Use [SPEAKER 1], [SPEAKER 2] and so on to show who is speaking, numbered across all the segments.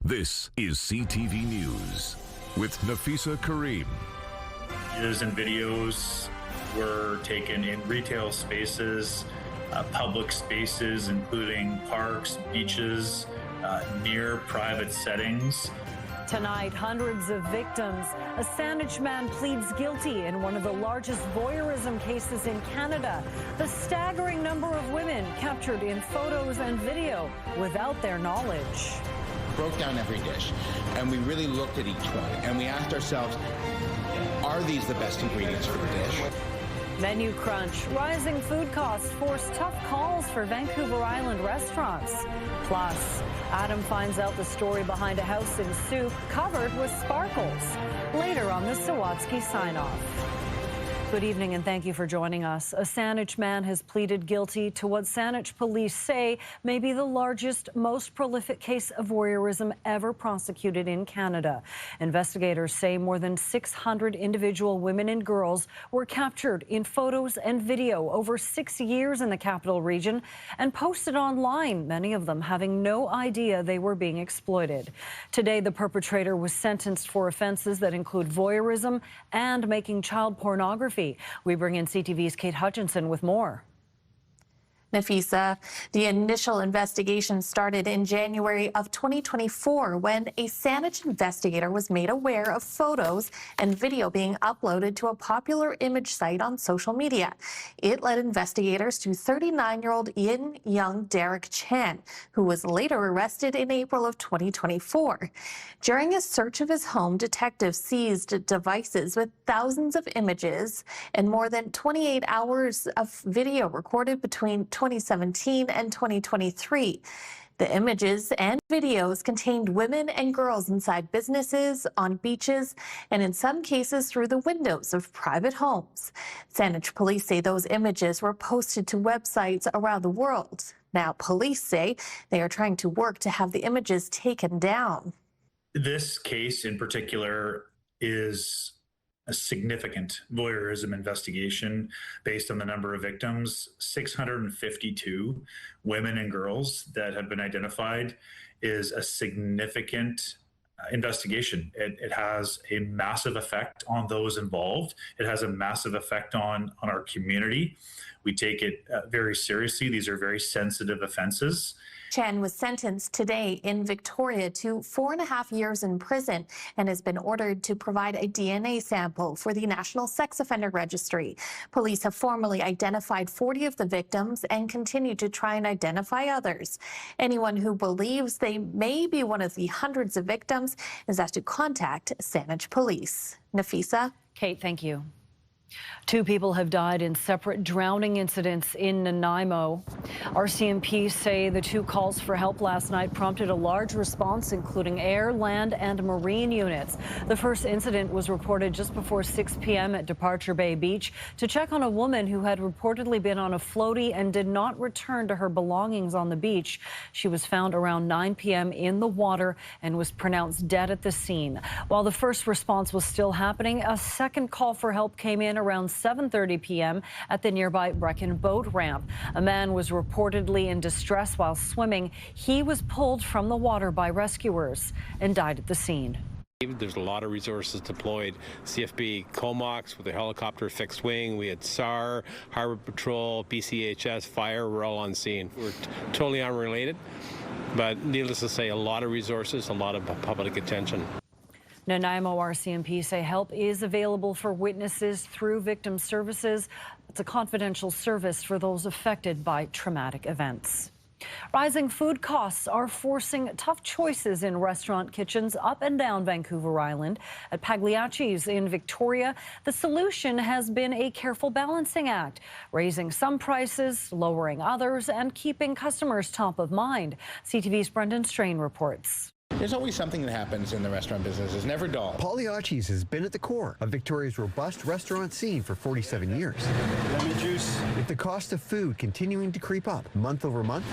[SPEAKER 1] This is CTV News with Nafisa Kareem.
[SPEAKER 2] Images and videos were taken in retail spaces, public spaces, including parks, beaches, near private settings.
[SPEAKER 3] Tonight, hundreds of victims. A Saanich man pleads guilty in one of the largest voyeurism cases in Canada. The staggering number of women captured in photos and video without their knowledge.
[SPEAKER 4] Broke down every dish, and we really looked at each one, and we asked ourselves, are these the best ingredients for the dish?
[SPEAKER 3] Menu crunch. Rising food costs force tough calls for Vancouver Island restaurants. Plus, Adam finds out the story behind a house in soup covered with sparkles. Later on the Sawatsky sign-off. Good evening and thank you for joining us. A Saanich man has pleaded guilty to what Saanich police say may be the largest, most prolific case of voyeurism ever prosecuted in Canada. Investigators say more than 600 individual women and girls were captured in photos and video over 6 years in the capital region and posted online, many of them having no idea they were being exploited. Today, the perpetrator was sentenced for offenses that include voyeurism and making child pornography. We bring in CTV's Kate Hutchinson with more.
[SPEAKER 5] Nafisa, the initial investigation started in January of 2024 when a Saanich investigator was made aware of photos and video being uploaded to a popular image site on social media. It led investigators to 39-year-old Yin Young Derek Chan, who was later arrested in April of 2024. During a search of his home, detectives seized devices with thousands of images and more than 28 hours of video recorded between 2017 and 2023. The images and videos contained women and girls inside businesses, on beaches, and in some cases through the windows of private homes. Saanich police say those images were posted to websites around the world. Now, police say they are trying to work to have the images taken down.
[SPEAKER 2] This case in particular is a significant voyeurism investigation based on the number of victims. 652 women and girls that have been identified is a significant investigation. It has a massive effect on those involved. It has a massive effect on our community. We take it very seriously. These are very sensitive offenses.
[SPEAKER 5] Chan was sentenced today in Victoria to 4.5 years in prison and has been ordered to provide a DNA sample for the National Sex Offender Registry. Police have formally identified 40 of the victims and continue to try and identify others. Anyone who believes they may be one of the hundreds of victims is asked to contact Saanich Police. Nafisa?
[SPEAKER 3] Kate, thank you. 2 people have died in separate drowning incidents in Nanaimo. RCMP say the 2 calls for help last night prompted a large response, including air, land, and marine units. The first incident was reported just before 6 p.m. at Departure Bay Beach to check on a woman who had reportedly been on a floaty and did not return to her belongings on the beach. She was found around 9 p.m. in the water and was pronounced dead at the scene. While the first response was still happening, a second call for help came in around 7:30 p.m. at the nearby Brecken boat ramp. A man was reportedly in distress while swimming. He was pulled from the water by rescuers and died at the scene.
[SPEAKER 6] There's a lot of resources deployed. CFB Comox with a helicopter fixed wing. We had SAR, Harbor Patrol, BCHS, fire. We're all on scene. We're totally unrelated, but needless to say, a lot of resources, a lot of public attention.
[SPEAKER 3] Nanaimo RCMP say help is available for witnesses through victim services. It's a confidential service for those affected by traumatic events. Rising food costs are forcing tough choices in restaurant kitchens up and down Vancouver Island. At Pagliacci's in Victoria, the solution has been a careful balancing act, raising some prices, lowering others, and keeping customers top of mind. CTV's Brendan Strain reports.
[SPEAKER 4] There's always something that happens in the restaurant business. It's never dull.
[SPEAKER 7] Pagliacci's has been at the core of Victoria's robust restaurant scene for 47 years.
[SPEAKER 8] Lemon juice.
[SPEAKER 7] With the cost of food continuing to creep up month over month,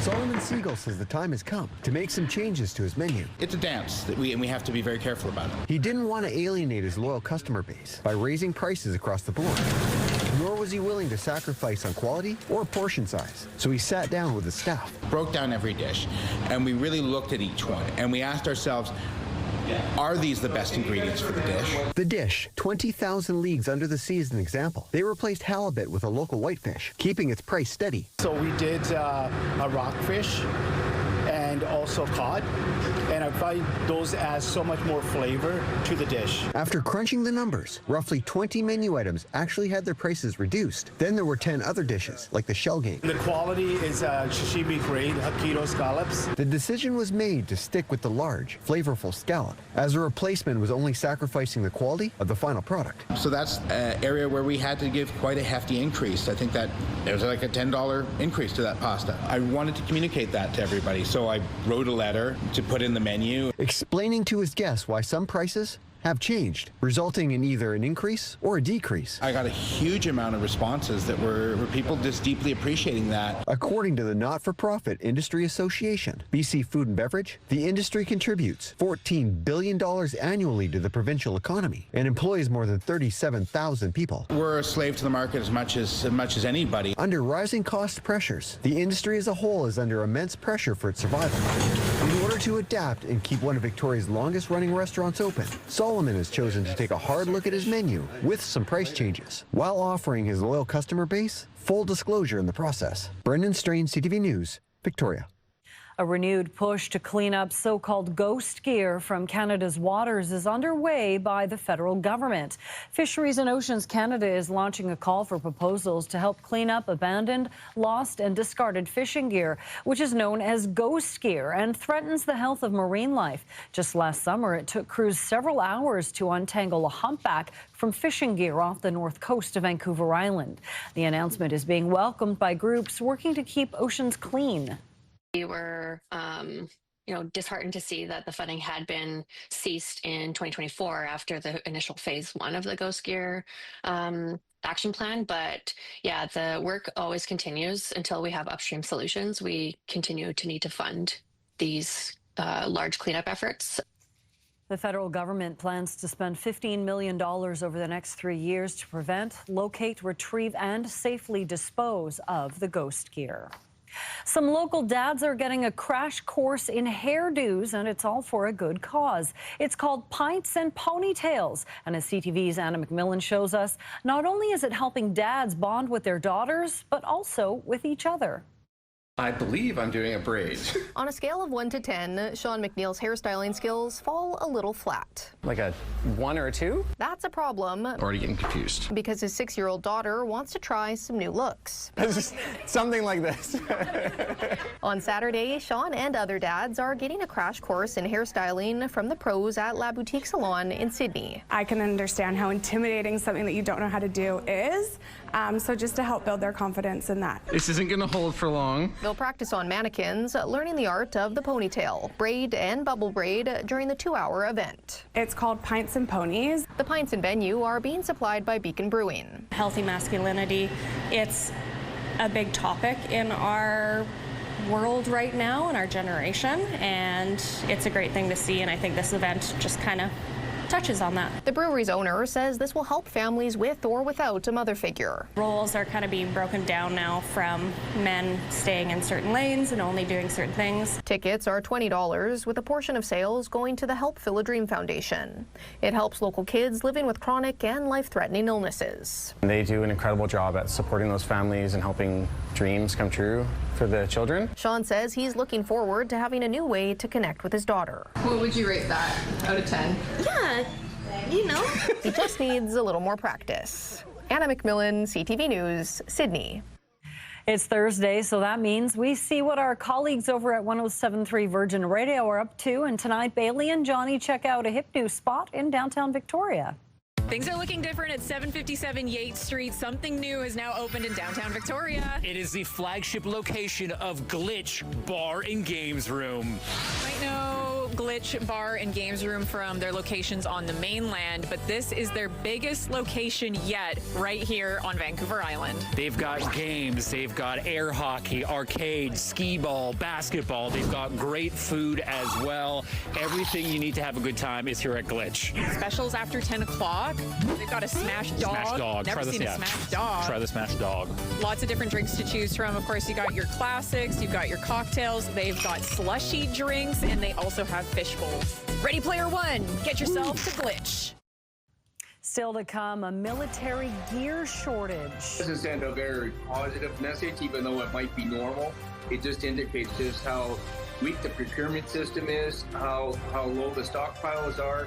[SPEAKER 7] Solomon Siegel says the time has come to make some changes to his menu.
[SPEAKER 4] It's a dance, and we have to be very careful about it.
[SPEAKER 7] He didn't want to alienate his loyal customer base by raising prices across the board. Nor was he willing to sacrifice on quality or portion size. So he sat down with his staff.
[SPEAKER 4] Broke down every dish, and we really looked at each one, and we asked ourselves, are these the best ingredients for the dish?
[SPEAKER 7] The dish, 20,000 leagues under the sea, is an example. They replaced halibut with a local whitefish, keeping its price steady.
[SPEAKER 8] So we did a rockfish and also cod, and I find those add so much more flavor to the dish.
[SPEAKER 7] After crunching the numbers, roughly 20 menu items actually had their prices reduced. Then there were 10 other dishes, like the shell game.
[SPEAKER 8] The quality is sashimi grade Hokkaido scallops.
[SPEAKER 7] The decision was made to stick with the large, flavorful scallop, as a replacement was only sacrificing the quality of the final product.
[SPEAKER 4] So that's an area where we had to give quite a hefty increase. I think that there was like a $10 increase to that pasta. I wanted to communicate that to everybody, so I wrote a letter to put in the menu,
[SPEAKER 7] explaining to his guests why some prices have changed, resulting in either an increase or a decrease.
[SPEAKER 4] I got a huge amount of responses that were people just deeply appreciating that.
[SPEAKER 7] According to the Not-for-Profit Industry Association, BC Food and Beverage, the industry contributes $14 billion annually to the provincial economy and employs more than 37,000 people.
[SPEAKER 4] We're a slave to the market as much as anybody.
[SPEAKER 7] Under rising cost pressures, the industry as a whole is under immense pressure for its survival. In order to adapt and keep one of Victoria's longest-running restaurants open, Solomon has chosen to take a hard look at his menu with some price changes, while offering his loyal customer base full disclosure in the process. Brendan Strain, CTV News, Victoria.
[SPEAKER 3] A renewed push to clean up so-called ghost gear from Canada's waters is underway by the federal government. Fisheries and Oceans Canada is launching a call for proposals to help clean up abandoned, lost and discarded fishing gear, which is known as ghost gear and threatens the health of marine life. Just last summer, it took crews several hours to untangle a humpback from fishing gear off the north coast of Vancouver Island. The announcement is being welcomed by groups working to keep oceans clean.
[SPEAKER 9] We were, disheartened to see that the funding had been ceased in 2024 after the initial phase 1 of the Ghost Gear action plan. But yeah, the work always continues until we have upstream solutions. We continue to need to fund these large cleanup efforts.
[SPEAKER 3] The federal government plans to spend $15 million over the next 3 years to prevent, locate, retrieve, and safely dispose of the ghost gear. Some local dads are getting a crash course in hairdos, and it's all for a good cause. It's called Pints and Ponytails, and as CTV's Anna McMillan shows us, not only is it helping dads bond with their daughters, but also with each other.
[SPEAKER 10] I believe I'm doing a braid.
[SPEAKER 11] On a scale of 1 to 10, Sean McNeil's hairstyling skills fall a little flat.
[SPEAKER 10] Like a 1 or a 2?
[SPEAKER 11] That's a problem.
[SPEAKER 10] Already getting confused.
[SPEAKER 11] Because his 6-year-old daughter wants to try some new looks.
[SPEAKER 10] Something like this.
[SPEAKER 11] On Saturday, Sean and other dads are getting a crash course in hairstyling from the pros at La Boutique Salon in Sydney.
[SPEAKER 12] I can understand how intimidating something that you don't know how to do is. So just to help build their confidence in that.
[SPEAKER 10] This isn't going to hold for long.
[SPEAKER 11] They'll practice on mannequins, learning the art of the ponytail, braid, and bubble braid during the 2-hour event.
[SPEAKER 12] It's called Pints and Ponies.
[SPEAKER 11] The pints and venue are being supplied by Beacon Brewing.
[SPEAKER 13] Healthy masculinity, it's a big topic in our world right now, in our generation, and it's a great thing to see, and I think this event just kind of touches on that.
[SPEAKER 11] The brewery's owner says this will help families with or without a mother figure.
[SPEAKER 13] Roles are kind of being broken down now from men staying in certain lanes and only doing certain things.
[SPEAKER 11] Tickets are $20, with a portion of sales going to the Help Fill a Dream Foundation. It helps local kids living with chronic and life-threatening illnesses.
[SPEAKER 10] They do an incredible job at supporting those families and helping dreams come true for the children.
[SPEAKER 11] Sean says he's looking forward to having a new way to connect with his daughter.
[SPEAKER 14] What would you rate that out of 10?
[SPEAKER 11] Yeah, you know. He just needs a little more practice. Anna McMillan, CTV News, Sydney.
[SPEAKER 3] It's Thursday, so that means we see what our colleagues over at 107.3 Virgin Radio are up to. And tonight, Bailey and Johnny check out a hip new spot in downtown Victoria.
[SPEAKER 15] Things are looking different at 757 Yates Street. Something new has now opened in downtown Victoria.
[SPEAKER 16] It is the flagship location of Glitch Bar and Games Room.
[SPEAKER 15] Might know know Glitch Bar and Games Room from their locations on the mainland, but this is their biggest location yet right here on Vancouver Island.
[SPEAKER 16] They've got games, they've got air hockey, arcade, skee ball, basketball. They've got great food as well. Everything you need to have a good time is here at Glitch.
[SPEAKER 15] Specials after 10 o'clock. They've got a smash dog.
[SPEAKER 16] Smash dog.
[SPEAKER 15] Never seen a smash dog.
[SPEAKER 16] Try the smash dog.
[SPEAKER 15] Lots of different drinks to choose from. Of course, you got your classics, you've got your cocktails, they've got slushy drinks, and they also have fish bowls. Ready Player One, get yourself to Glitch.
[SPEAKER 3] Still to come, a military gear shortage.
[SPEAKER 17] This is send a very positive message, even though it might be normal. It just indicates just how weak the procurement system is, how low the stockpiles are.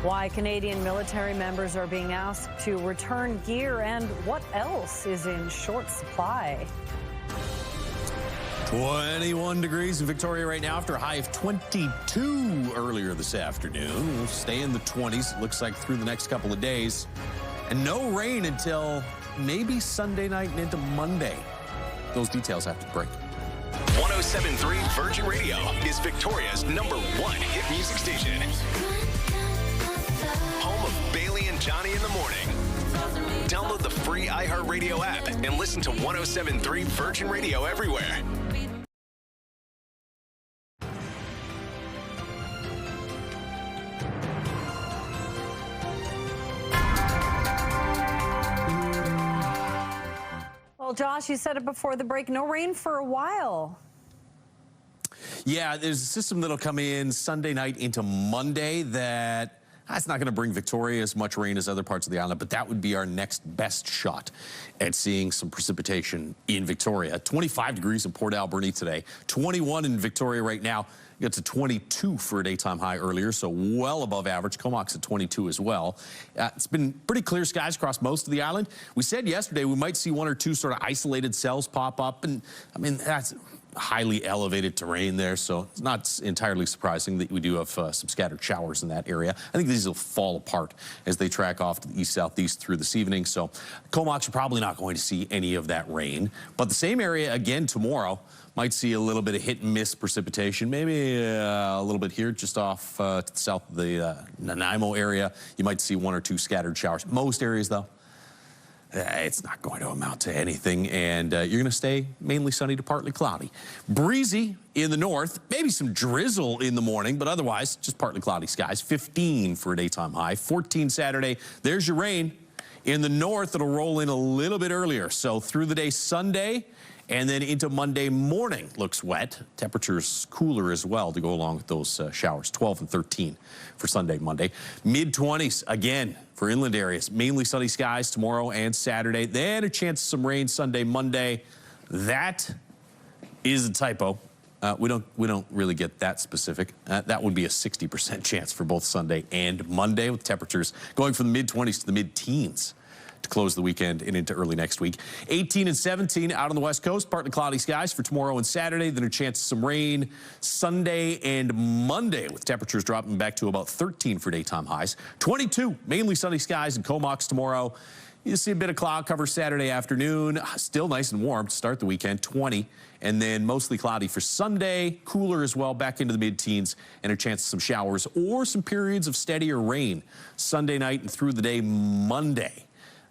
[SPEAKER 3] Why Canadian military members are being asked to return gear and what else is in short supply.
[SPEAKER 18] 21 degrees in Victoria right now after a high of 22 earlier this afternoon. We'll stay in the 20s, it looks like, through the next couple of days. And no rain until maybe Sunday night and into Monday. Those details after the break.
[SPEAKER 1] 107.3 Virgin Radio is Victoria's #1 hit music station. Home of Bailey and Johnny in the morning. Download the free iHeartRadio app and listen to 107.3 Virgin Radio everywhere.
[SPEAKER 3] Well, Josh, you said it before the break, no rain for a while.
[SPEAKER 18] Yeah, there's a system that'll come in Sunday night into Monday that's not going to bring Victoria as much rain as other parts of the island, but that would be our next best shot at seeing some precipitation in Victoria. 25 degrees in Port Alberni today, 21 in Victoria right now. Got to 22 for a daytime high earlier, so well above average. Comox at 22 as well. It's been pretty clear skies across most of the island. We said yesterday we might see one or two sort of isolated cells pop up, and I mean, that's highly elevated terrain there, so it's not entirely surprising that we do have some scattered showers in that area. I think these will fall apart as they track off to the east-southeast through this evening, so Comox are probably not going to see any of that rain. But the same area again tomorrow might see a little bit of hit and miss precipitation, maybe a little bit here just off to the south of the Nanaimo area. You might see one or two scattered showers. Most areas, though, it's not going to amount to anything, and you're going to stay mainly sunny to partly cloudy. Breezy in the north, maybe some drizzle in the morning, but otherwise just partly cloudy skies. 15 for a daytime high. 14 Saturday. There's your rain. In the north, it'll roll in a little bit earlier. So through the day Sunday and then into Monday morning looks wet. Temperatures cooler as well to go along with those showers. 12 and 13 for Sunday, Monday. Mid-20s again for inland areas. Mainly sunny skies tomorrow and Saturday. Then a chance of some rain Sunday, Monday. That is a typo. We don't really get that specific. That would be a 60% chance for both Sunday and Monday, with temperatures going from the mid-20s to the mid-teens to close the weekend and into early next week. 18 and 17 out on the west coast, partly cloudy skies for tomorrow and Saturday. Then a chance of some rain Sunday and Monday, with temperatures dropping back to about 13 for daytime highs. 22 mainly sunny skies in Comox tomorrow. You see a bit of cloud cover Saturday afternoon. Still nice and warm to start the weekend, 20. And then mostly cloudy for Sunday. Cooler as well, back into the mid-teens. And a chance of some showers or some periods of steadier rain Sunday night and through the day Monday.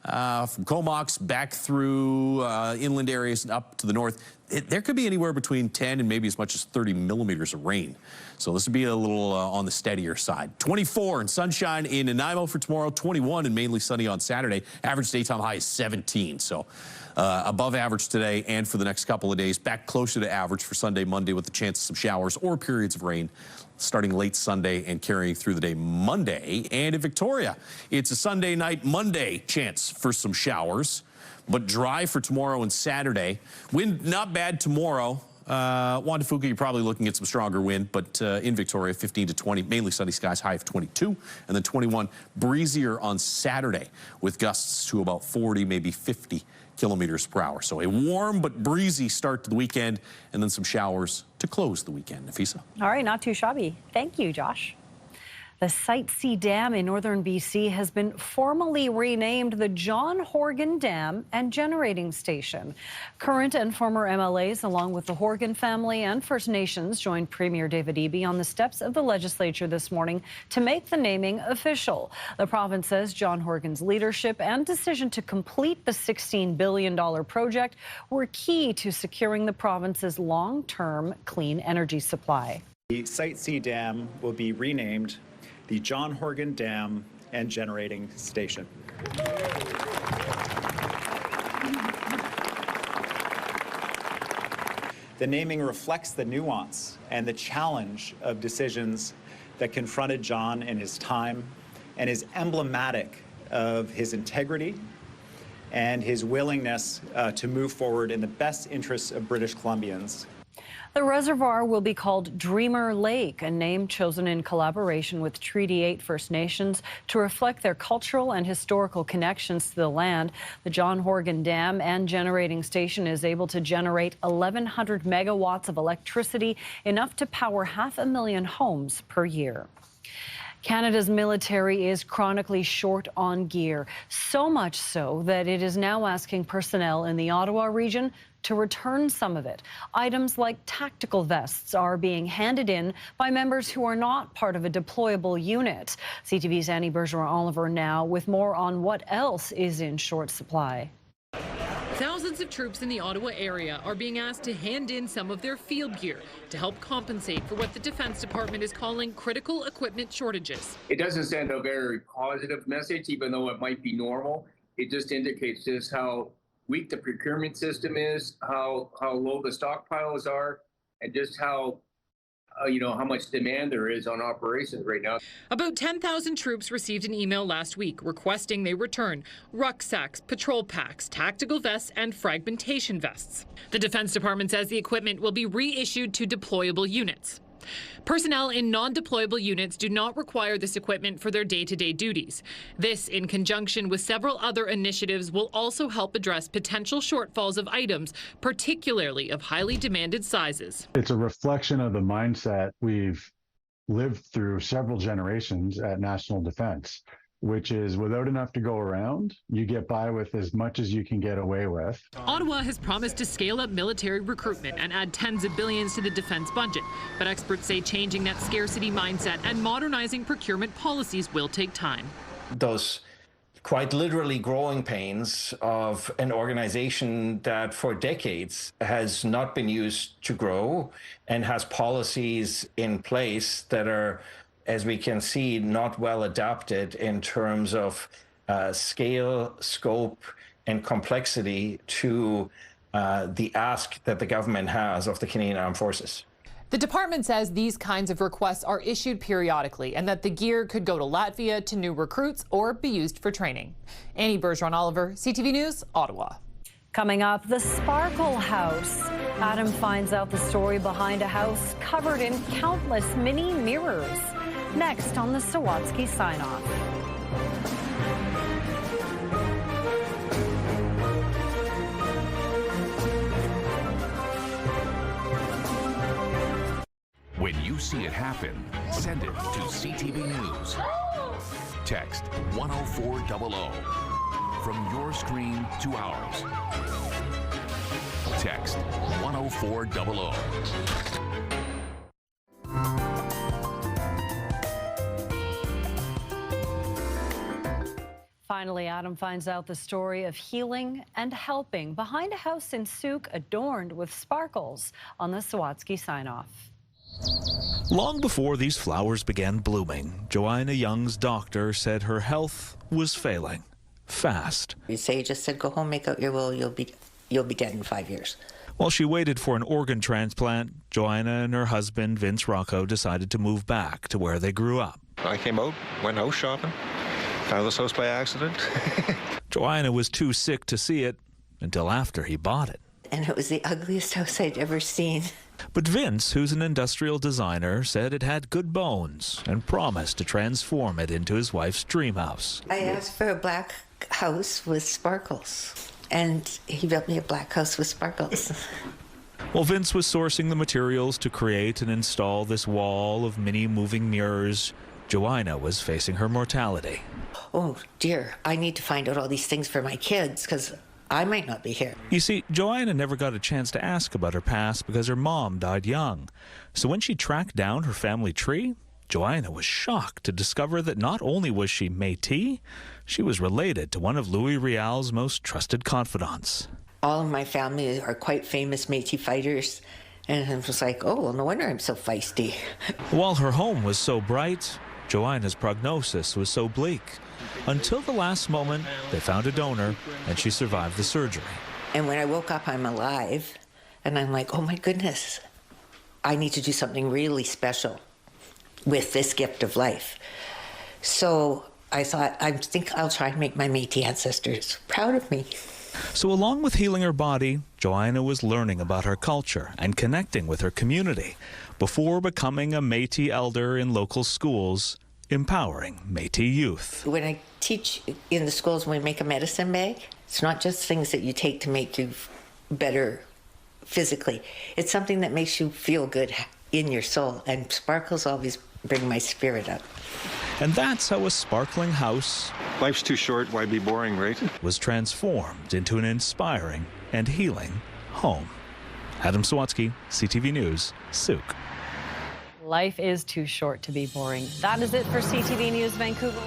[SPEAKER 18] From Comox back through inland areas and up to the north, there could be anywhere between 10 and maybe as much as 30 millimeters of rain. So this would be a little on the steadier side. 24 and sunshine in Nanaimo for tomorrow. 21 and mainly sunny on Saturday. Average daytime high is 17. So above average today and for the next couple of days. Back closer to average for Sunday, Monday, with the chance of some showers or periods of rain starting late Sunday and carrying through the day Monday. And in Victoria, it's a Sunday night, Monday chance for some showers, but dry for tomorrow and Saturday. Wind not bad tomorrow. Juan de Fuca, you're probably looking at some stronger wind, but in Victoria, 15 to 20, mainly sunny skies, high of 22, and then 21, breezier on Saturday with gusts to about 40, maybe 50 kilometers per hour. So a warm but breezy start to the weekend, and then some showers to close the weekend. Nafisa.
[SPEAKER 3] All right, not too shabby. Thank you, Josh. The Site C Dam in northern BC has been formally renamed the John Horgan Dam and Generating Station. Current and former MLAs, along with the Horgan family and First Nations, joined Premier David Eby on the steps of the legislature this morning to make the naming official. The province says John Horgan's leadership and decision to complete the $16 billion project were key to securing the province's long-term clean energy supply.
[SPEAKER 19] The Site C Dam will be renamed the John Horgan Dam and Generating Station. The naming reflects the nuance and the challenge of decisions that confronted John in his time and is emblematic of his integrity and his willingness to move forward in the best interests of British Columbians.
[SPEAKER 3] The reservoir will be called Dreamer Lake, a name chosen in collaboration with Treaty 8 First Nations to reflect their cultural and historical connections to the land. The John Horgan Dam and Generating Station is able to generate 1,100 megawatts of electricity, enough to power 500,000 homes per year. Canada's military is chronically short on gear, so much so that it is now asking personnel in the Ottawa region to return some of it. Items like tactical vests are being handed in by members who are not part of a deployable unit. CTV's Annie Bergeron-Oliver now with more on what else is in short supply.
[SPEAKER 20] Thousands of troops in the Ottawa area are being asked to hand in some of their field gear to help compensate for what the Defense Department is calling critical equipment shortages.
[SPEAKER 17] It doesn't send a very positive message, even though it might be normal. It just indicates just how weak the procurement system is, how low the stockpiles are, and just how much demand there is on operations right now.
[SPEAKER 20] About 10,000 troops received an email last week requesting they return rucksacks, patrol packs, tactical vests, and fragmentation vests. The Defense Department says the equipment will be reissued to deployable units. Personnel in non-deployable units do not require this equipment for their day-to-day duties. This, in conjunction with several other initiatives, will also help address potential shortfalls of items, particularly of highly demanded sizes.
[SPEAKER 21] It's a reflection of the mindset we've lived through several generations at National Defense, which is without enough to go around, you get by with as much as you can get away with.
[SPEAKER 20] Ottawa has promised to scale up military recruitment and add tens of billions to the defense budget. But experts say changing that scarcity mindset and modernizing procurement policies will take time.
[SPEAKER 22] Those quite literally growing pains of an organization that for decades has not been used to grow and has policies in place that are, as we can see, not well adapted in terms of scale, scope, and complexity to the ask that the government has of the Canadian Armed Forces.
[SPEAKER 20] The department says these kinds of requests are issued periodically and that the gear could go to Latvia to new recruits or be used for training. Annie Bergeron-Oliver, CTV News, Ottawa.
[SPEAKER 3] Coming up, the Sparkle House. Adam finds out the story behind a house covered in countless mini mirrors. Next on the Sawatsky Sign-Off.
[SPEAKER 23] When you see it happen, send it to CTV News. Text 10400 from your screen to ours. Text 10400.
[SPEAKER 3] Finally, Adam finds out the story of healing and helping behind a house in Saanich adorned with sparkles on the Sawatsky Sign-Off.
[SPEAKER 24] Long before these flowers began blooming, Joanna Young's doctor said her health was failing fast.
[SPEAKER 25] The sage just said, go home, make out your will, you'll be dead in 5 years.
[SPEAKER 24] While she waited for an organ transplant, Joanna and her husband, Vince Rocco, decided to move back to where they grew up.
[SPEAKER 26] I came out, went house shopping, found this house by accident.
[SPEAKER 24] Joanna was too sick to see it until after he bought it.
[SPEAKER 25] And it was the ugliest house I'd ever seen.
[SPEAKER 24] But Vince, who's an industrial designer, said it had good bones and promised to transform it into his wife's dream house.
[SPEAKER 25] I asked for a black house with sparkles, and he built me a black house with sparkles.
[SPEAKER 24] While Vince was sourcing the materials to create and install this wall of mini moving mirrors, Joanna was facing her mortality.
[SPEAKER 25] Oh dear, I need to find out all these things for my kids because I might not be here.
[SPEAKER 24] You see, Joanna never got a chance to ask about her past because her mom died young. So when she tracked down her family tree, Joanna was shocked to discover that not only was she Métis, she was related to one of Louis Riel's most trusted confidants.
[SPEAKER 25] All of my family are quite famous Métis fighters, and I was like, oh, well, no wonder I'm so feisty.
[SPEAKER 24] While her home was so bright, Joanna's prognosis was so bleak. Until the last moment, they found a donor, and she survived the surgery.
[SPEAKER 25] And when I woke up, I'm alive, and I'm like, oh my goodness, I need to do something really special with this gift of life. So I thought, I think I'll try to make my Métis ancestors proud of me.
[SPEAKER 24] So along with healing her body, Joanna was learning about her culture and connecting with her community before becoming a Métis elder in local schools, empowering Métis youth.
[SPEAKER 25] When I teach in the schools, when we make a medicine bag, it's not just things that you take to make you better physically. It's something that makes you feel good in your soul, and sparkles always bring my spirit up.
[SPEAKER 24] And that's how a sparkling house,
[SPEAKER 26] life's too short, why be boring, right?
[SPEAKER 24] was transformed into an inspiring and healing home. Adam Sawatsky, CTV News, Souk.
[SPEAKER 3] Life is too short to be boring. That is it for CTV News Vancouver.